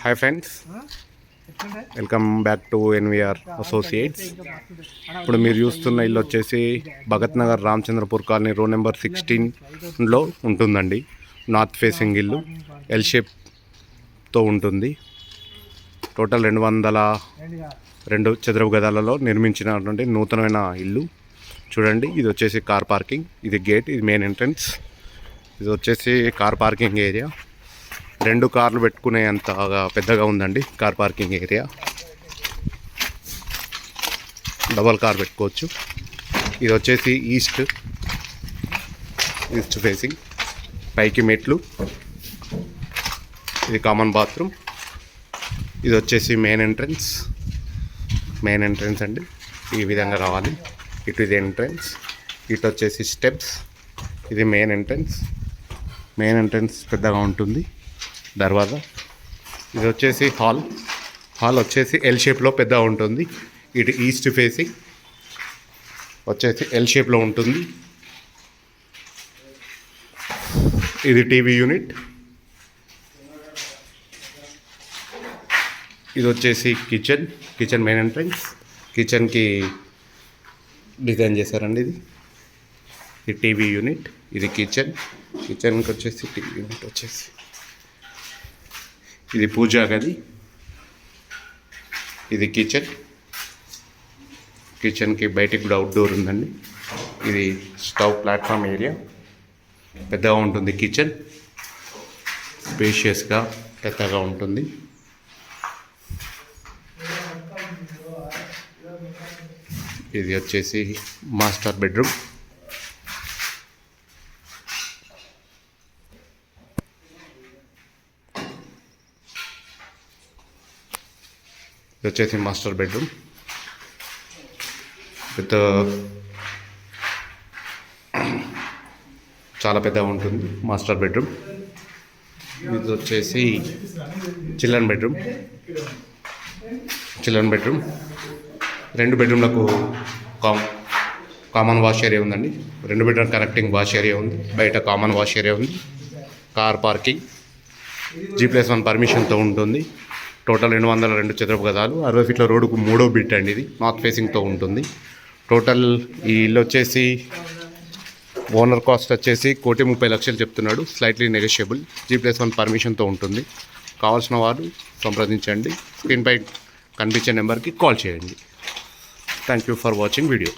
Hi friends, welcome back to NVR associates. ఇప్పుడు మీరు చూస్తున్న ఇల్లు వచ్చేసి Bhagat Nagar Ramachandrapur colony road number 16లో ఉంటుందండి. నార్త్ ఫేసింగ్ ఇల్లు ఎల్ షేప్తో ఉంటుంది. టోటల్ 202 చదరపు గదాలలో నిర్మించినటువంటి నూతనమైన ఇల్లు. చూడండి, ఇది వచ్చేసి కార్ పార్కింగ్, ఇది గేట్, ఇది మెయిన్ ఎంట్రన్స్. ఇది వచ్చేసి కార్ పార్కింగ్ ఏరియా. 2 కార్లు పెట్టుకునే అంతగా పెద్దగా ఉందండి car parking area. Double car పెట్టుకోవచ్చు. ఇది వచ్చేసి ఈస్ట్ ఫేసింగ్, పైకి మెట్లు, ఇది కామన్ బాత్రూమ్. ఇది వచ్చేసి మెయిన్ ఎంట్రన్స్ అండి. ఈ విధంగా రావాలి. ఇటు ఇది ఎంట్రన్స్, ఇటు వచ్చేసి స్టెప్స్. ఇది మెయిన్ ఎంట్రన్స్ పెద్దగా ఉంటుంది. దర్వాజా. ఇది వచ్చేసి హాల్ వచ్చేసి ఎల్ షేప్లో పెద్దగా ఉంటుంది. ఇటు ఈస్ట్ ఫేసింగ్ వచ్చేసి ఎల్ షేప్లో ఉంటుంది. ఇది టీవీ యూనిట్. ఇది వచ్చేసి కిచెన్ మెయిన్ ఎంట్రన్స్. కిచెన్కి డిజైన్ చేశారండి. ఇది టీవీ యూనిట్, ఇది కిచెన్కి వచ్చేసి టీవీ యూనిట్ వచ్చేసి. ఇది పూజా గది, ఇది కిచెన్కి బయటికి కూడా అవుట్డోర్ ఉందండి. ఇది స్టవ్ ప్లాట్ఫామ్ ఏరియా, పెద్దగా ఉంటుంది. కిచెన్ స్పేషియస్గా పెద్దగా ఉంటుంది. ఇది వచ్చేసి మాస్టర్ బెడ్రూమ్. ఇది వచ్చేసి మాస్టర్ బెడ్రూమ్ విత్ చాలా పెద్దగా ఉంటుంది మాస్టర్ బెడ్రూమ్. ఇది వచ్చేసి చిల్డ్రన్ బెడ్రూమ్. 2 బెడ్రూమ్లకు కామన్ వాష్ ఏరియా ఉందండి. 2 బెడ్రూమ్ కనెక్టింగ్ వాష్ ఏరియా ఉంది. బయట కామన్ వాష్ ఏరియా ఉంది. కార్ పార్కింగ్ G+1 పర్మిషన్తో ఉంటుంది. టోటల్ 202 చదరపు గదాలు, 60 ఫీట్ల రోడ్డుకు 3వ బిట్ అండి. ఇది నార్త్ ఫేసింగ్తో ఉంటుంది. టోటల్ ఈ ఇల్లు వచ్చేసి ఓనర్ కాస్ట్ వచ్చేసి 1,30,00,000 చెప్తున్నాడు. స్లైట్లీ నెగోషియబుల్, G+1 పర్మిషన్తో ఉంటుంది. కావాల్సిన వారు సంప్రదించండి. స్క్రీన్పై కనిపించే నెంబర్కి కాల్ చేయండి. Thank you for watching video.